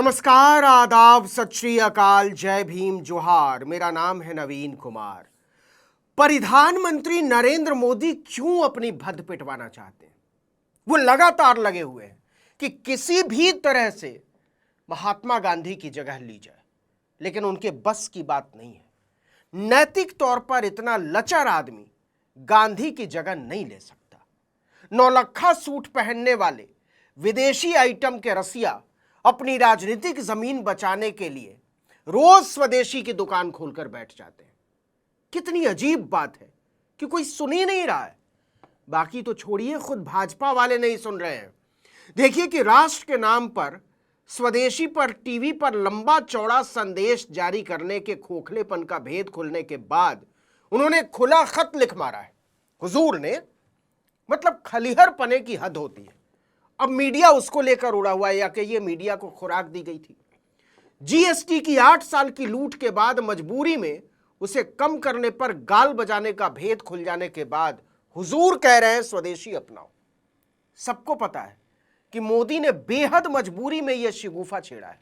नमस्कार, आदाब, सत श्री अकाल, जय भीम, जोहार। मेरा नाम है नवीन कुमार। प्रधानमंत्री नरेंद्र मोदी क्यों अपनी भद्द पिटवाना चाहते हैं? वो लगातार लगे हुए हैं कि किसी भी तरह से महात्मा गांधी की जगह ली जाए, लेकिन उनके बस की बात नहीं है। नैतिक तौर पर इतना लचर आदमी गांधी की जगह नहीं ले सकता। नौलखा सूट पहनने वाले विदेशी आइटम के रसिया अपनी राजनीतिक जमीन बचाने के लिए रोज स्वदेशी की दुकान खोलकर बैठ जाते हैं। कितनी अजीब बात है कि कोई सुन ही नहीं रहा है। बाकी तो छोड़िए, खुद भाजपा वाले नहीं सुन रहे हैं। देखिए कि राष्ट्र के नाम पर स्वदेशी पर टीवी पर लंबा चौड़ा संदेश जारी करने के खोखलेपन का भेद खुलने के बाद उन्होंने खुला खत लिख मारा है। हुजूर ने, मतलब खलिहर पने की हद होती है। अब मीडिया उसको लेकर उड़ा हुआ है या कि ये मीडिया को खुराक दी गई थी। जीएसटी की 8 साल की लूट के बाद मजबूरी में उसे कम करने पर गाल बजाने का भेद खुल जाने के बाद हुजूर कह रहे हैं स्वदेशी अपनाओ। सबको पता है कि मोदी ने बेहद मजबूरी में यह शिगुफा छेड़ा है।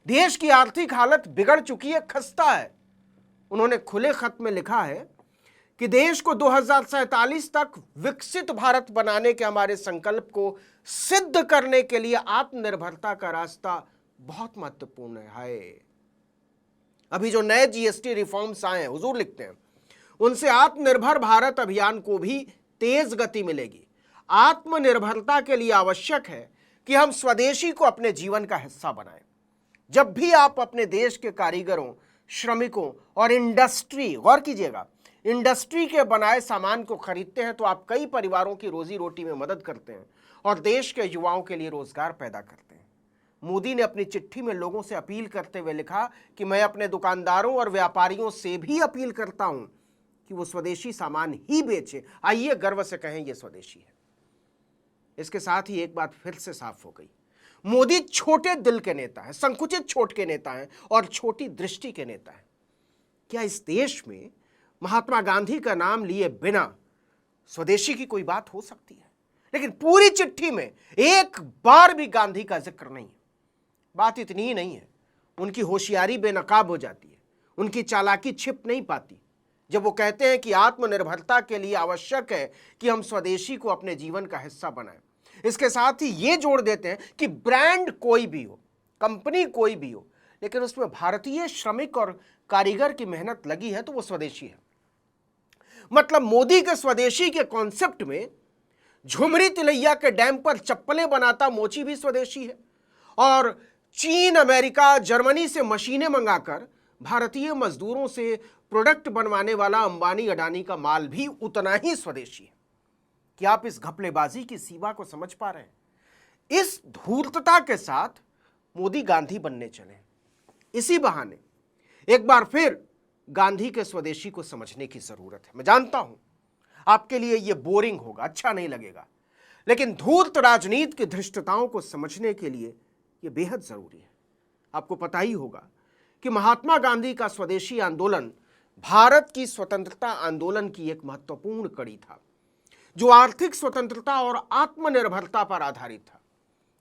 देश की आर्थिक हालत बिगड़ चुकी है, खस्ता है। उन्होंने खुले खत में लिखा है कि देश को 2047 तक विकसित भारत बनाने के हमारे संकल्प को सिद्ध करने के लिए आत्मनिर्भरता का रास्ता बहुत महत्वपूर्ण है। अभी जो नए जीएसटी रिफॉर्म्स आए हैं, हुजूर लिखते हैं, उनसे आत्मनिर्भर भारत अभियान को भी तेज गति मिलेगी। आत्मनिर्भरता के लिए आवश्यक है कि हम स्वदेशी को अपने जीवन का हिस्सा बनाएं। जब भी आप अपने देश के कारीगरों, श्रमिकों और इंडस्ट्री, गौर कीजिएगा, इंडस्ट्री के बनाए सामान को खरीदते हैं तो आप कई परिवारों की रोजी रोटी में मदद करते हैं और देश के युवाओं के लिए रोजगार पैदा करते हैं। मोदी ने अपनी चिट्ठी में लोगों से अपील करते हुए लिखा कि मैं अपने दुकानदारों और व्यापारियों से भी अपील करता हूं कि वो स्वदेशी सामान ही बेचे। आइए गर्व से कहें ये स्वदेशी है। इसके साथ ही एक बात फिर से साफ हो गई, मोदी छोटे दिल के नेता हैं, संकुचित छोट के नेता हैं और छोटी दृष्टि के नेता हैं। क्या इस देश में महात्मा गांधी का नाम लिए बिना स्वदेशी की कोई बात हो सकती है? लेकिन पूरी चिट्ठी में एक बार भी गांधी का जिक्र नहीं है। बात इतनी ही नहीं है, उनकी होशियारी बेनकाब हो जाती है, उनकी चालाकी छिप नहीं पाती जब वो कहते हैं कि आत्मनिर्भरता के लिए आवश्यक है कि हम स्वदेशी को अपने जीवन का हिस्सा बनाएं। इसके साथ ही ये जोड़ देते हैं कि ब्रांड कोई भी हो, कंपनी कोई भी हो, लेकिन उसमें भारतीय श्रमिक और कारीगर की मेहनत लगी है तो वो स्वदेशी है। मतलब मोदी के स्वदेशी के कॉन्सेप्ट में झुमरी तिलैया के डैम पर चप्पलें बनाता मोची भी स्वदेशी है और चीन, अमेरिका, जर्मनी से मशीनें मंगाकर भारतीय मजदूरों से प्रोडक्ट बनवाने वाला अंबानी अडानी का माल भी उतना ही स्वदेशी है। क्या आप इस घपलेबाजी की सीमा को समझ पा रहे हैं? इस धूर्तता के साथ मोदी गांधी बनने चले। इसी बहाने एक बार फिर गांधी के स्वदेशी को समझने की जरूरत है। मैं जानता हूं आपके लिए यह बोरिंग होगा, अच्छा नहीं लगेगा, लेकिन धूर्त राजनीति की धृष्टताओं को समझने के लिए यह बेहद जरूरी है। आपको पता ही होगा कि महात्मा गांधी का स्वदेशी आंदोलन भारत की स्वतंत्रता आंदोलन की एक महत्वपूर्ण कड़ी था, जो आर्थिक स्वतंत्रता और आत्मनिर्भरता पर आधारित था।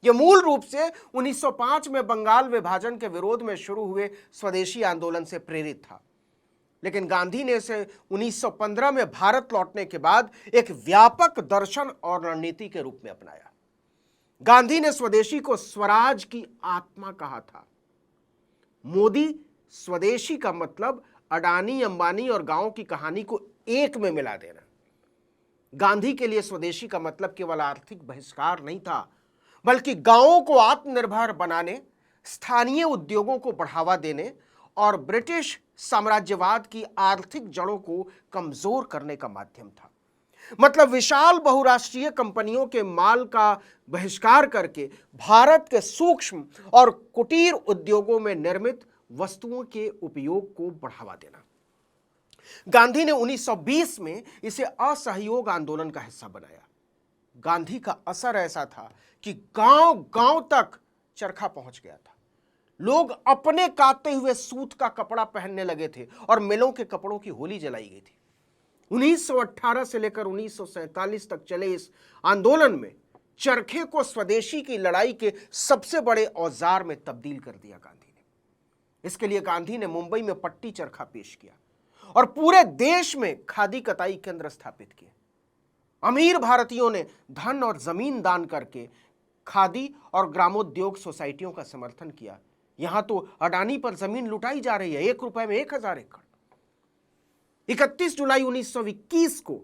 यह मूल रूप से 1905 में बंगाल विभाजन के विरोध में शुरू हुए स्वदेशी आंदोलन से प्रेरित था, लेकिन गांधी ने इसे 1915 में भारत लौटने के बाद एक व्यापक दर्शन और रणनीति के रूप में अपनाया। गांधी ने स्वदेशी को स्वराज की आत्मा कहा था। मोदी स्वदेशी का मतलब अडानी, अंबानी और गांव की कहानी को एक में मिला देना। गांधी के लिए स्वदेशी का मतलब केवल आर्थिक बहिष्कार नहीं था, बल्कि गांवों को आत्मनिर्भर बनाने, स्थानीय उद्योगों को बढ़ावा देने और ब्रिटिश साम्राज्यवाद की आर्थिक जड़ों को कमजोर करने का माध्यम था। मतलब विशाल बहुराष्ट्रीय कंपनियों के माल का बहिष्कार करके भारत के सूक्ष्म और कुटीर उद्योगों में निर्मित वस्तुओं के उपयोग को बढ़ावा देना। गांधी ने 1920 में इसे असहयोग आंदोलन का हिस्सा बनाया। गांधी का असर ऐसा था कि गांव-गांव तक चरखा पहुंच गया था। लोग अपने काते हुए सूत का कपड़ा पहनने लगे थे और मिलों के कपड़ों की होली जलाई गई थी। 1918 से लेकर 1947 तक चले इस आंदोलन में चरखे को स्वदेशी की लड़ाई के सबसे बड़े औजार में तब्दील कर दिया गांधी ने। इसके लिए गांधी ने मुंबई में पट्टी चरखा पेश किया और पूरे देश में खादी कताई केंद्र स्थापित किए। अमीर भारतीयों ने धन और जमीन दान करके खादी और ग्रामोद्योग सोसाइटियों का समर्थन किया। यहां तो अडानी पर जमीन लुटाई जा रही है, 1 रुपए में 1000 एकड़। 31 जुलाई 1921 को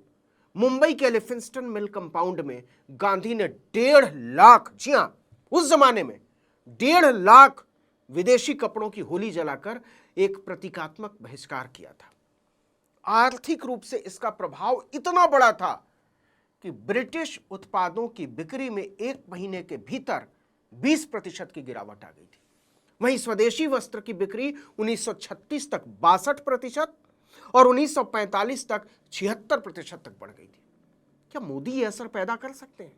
मुंबई के एलिफिंस्टन मिल कंपाउंड में गांधी ने 1.5 लाख, जी हां, उस जमाने में 1.5 लाख विदेशी कपड़ों की होली जलाकर एक प्रतीकात्मक बहिष्कार किया था। आर्थिक रूप से इसका प्रभाव इतना बड़ा था कि ब्रिटिश उत्पादों की बिक्री में 1 महीने के भीतर 20% की गिरावट आ गई थी। वहीं स्वदेशी वस्त्र की बिक्री 1936 तक 62% और 1945 तक 76% तक बढ़ गई थी। क्या मोदी ये असर पैदा कर सकते हैं?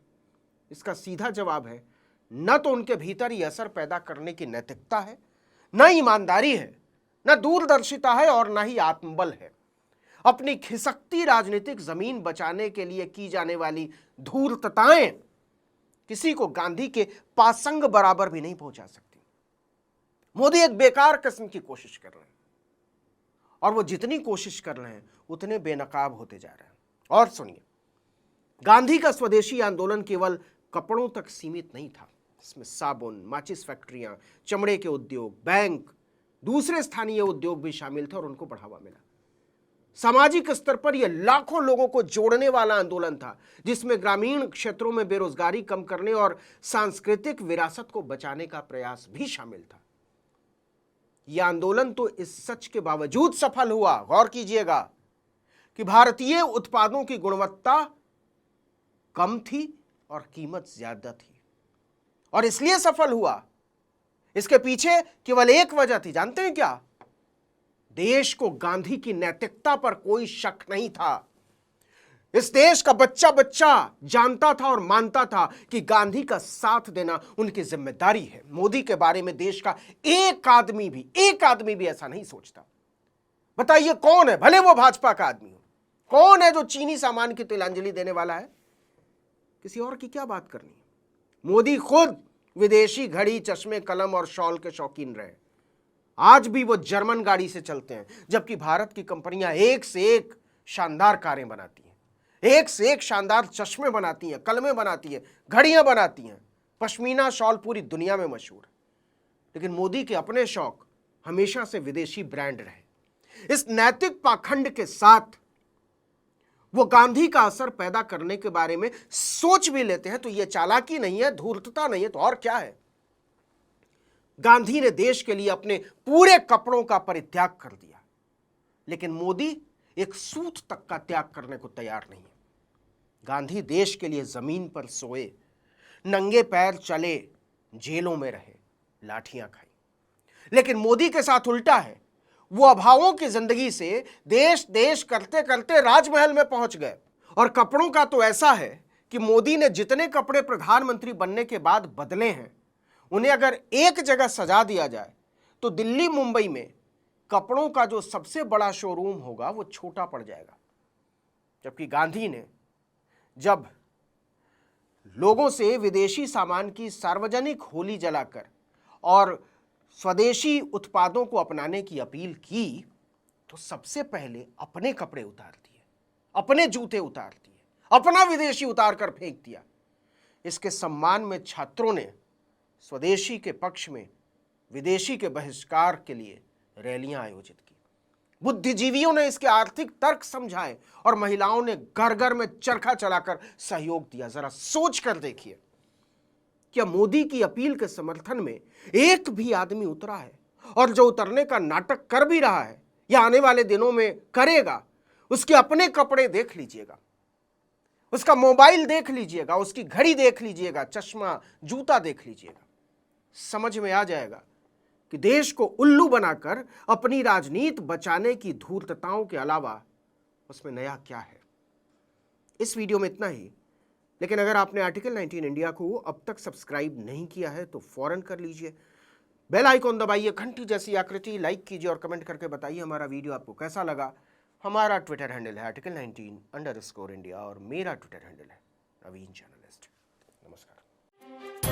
इसका सीधा जवाब है न तो उनके भीतर ये असर पैदा करने की नैतिकता है, न ईमानदारी है, न दूरदर्शिता है और न ही आत्मबल है। अपनी खिसकती राजनीतिक जमीन बचाने के लिए की जाने वाली धूर्तताएं किसी को गांधी के पासंग बराबर भी नहीं पहुंचा सकती। मोदी एक बेकार किस्म की कोशिश कर रहे हैं और वो जितनी कोशिश कर रहे हैं उतने बेनकाब होते जा रहे हैं। और सुनिए, गांधी का स्वदेशी आंदोलन केवल कपड़ों तक सीमित नहीं था। इसमें साबुन, माचिस फैक्ट्रियां, चमड़े के उद्योग, बैंक, दूसरे स्थानीय उद्योग भी शामिल थे और उनको बढ़ावा मिला। सामाजिक स्तर पर यह लाखों लोगों को जोड़ने वाला आंदोलन था, जिसमें ग्रामीण क्षेत्रों में बेरोजगारी कम करने और सांस्कृतिक विरासत को बचाने का प्रयास भी शामिल था। यह आंदोलन तो इस सच के बावजूद सफल हुआ, गौर कीजिएगा, कि भारतीय उत्पादों की गुणवत्ता कम थी और कीमत ज्यादा थी। और इसलिए सफल हुआ, इसके पीछे केवल एक वजह थी, जानते हैं क्या? देश को गांधी की नैतिकता पर कोई शक नहीं था। इस देश का बच्चा बच्चा जानता था और मानता था कि गांधी का साथ देना उनकी जिम्मेदारी है। मोदी के बारे में देश का एक आदमी भी ऐसा नहीं सोचता। बताइए कौन है, भले वो भाजपा का आदमी हो, कौन है जो चीनी सामान की तिलांजलि देने वाला है? किसी और की क्या बात करनी है? मोदी खुद विदेशी घड़ी, चश्मे, कलम और शॉल के शौकीन रहे। आज भी वो जर्मन गाड़ी से चलते हैं, जबकि भारत की कंपनियां एक से एक शानदार कारें बनाती हैं, एक से एक शानदार चश्मे बनाती हैं, कलमें बनाती हैं, घड़ियां बनाती हैं। पश्मीना शॉल पूरी दुनिया में मशहूर है। लेकिन मोदी के अपने शौक हमेशा से विदेशी ब्रांड रहे। इस नैतिक पाखंड के साथ वो गांधी का असर पैदा करने के बारे में सोच भी लेते हैं तो यह चालाकी नहीं है, धूर्तता नहीं है, तो और क्या है? गांधी ने देश के लिए अपने पूरे कपड़ों का परित्याग कर दिया, लेकिन मोदी एक सूत तक का त्याग करने को तैयार नहीं है। गांधी देश के लिए जमीन पर सोए, नंगे पैर चले, जेलों में रहे, लाठियां खाई। लेकिन मोदी के साथ उल्टा है। वो अभावों की जिंदगी से देश देश करते करते राजमहल में पहुंच गए। और कपड़ों का तो ऐसा है कि मोदी ने जितने कपड़े प्रधानमंत्री बनने के बाद बदले हैं, उन्हें अगर एक जगह सजा दिया जाए तो दिल्ली, मुंबई में कपड़ों का जो सबसे बड़ा शोरूम होगा वो छोटा पड़ जाएगा। जबकि गांधी ने जब लोगों से विदेशी सामान की सार्वजनिक होली जलाकर और स्वदेशी उत्पादों को अपनाने की अपील की, तो सबसे पहले अपने कपड़े उतार दिए, अपने जूते उतार दिए, अपना विदेशी उतार कर फेंक दिया। इसके सम्मान में छात्रों ने स्वदेशी के पक्ष में विदेशी के बहिष्कार के लिए रैलियां आयोजित की। बुद्धिजीवियों ने इसके आर्थिक तर्क समझाए और महिलाओं ने घर घर में चरखा चलाकर सहयोग दिया। जरा सोच कर देखिए, क्या मोदी की अपील के समर्थन में एक भी आदमी उतरा है? और जो उतरने का नाटक कर भी रहा है या आने वाले दिनों में करेगा, उसके अपने कपड़े देख लीजिएगा, उसका मोबाइल देख लीजिएगा, उसकी घड़ी देख लीजिएगा, चश्मा, जूता देख लीजिएगा। समझ में आ जाएगा कि देश को उल्लू बनाकर अपनी राजनीति बचाने की धूर्तताओं के अलावा उसमें नया क्या है। इस वीडियो में इतना ही। लेकिन अगर आपने आर्टिकल 19 इंडिया को अब तक सब्सक्राइब नहीं किया है तो फौरन कर लीजिए। बेल आइकॉन दबाइए, घंटी जैसी आकृति, लाइक कीजिए और कमेंट करके बताइए हमारा वीडियो आपको कैसा लगा। हमारा ट्विटर हैंडल है article19_India और मेरा ट्विटर हैंडल है नवीन जर्नलिस्ट। नमस्कार।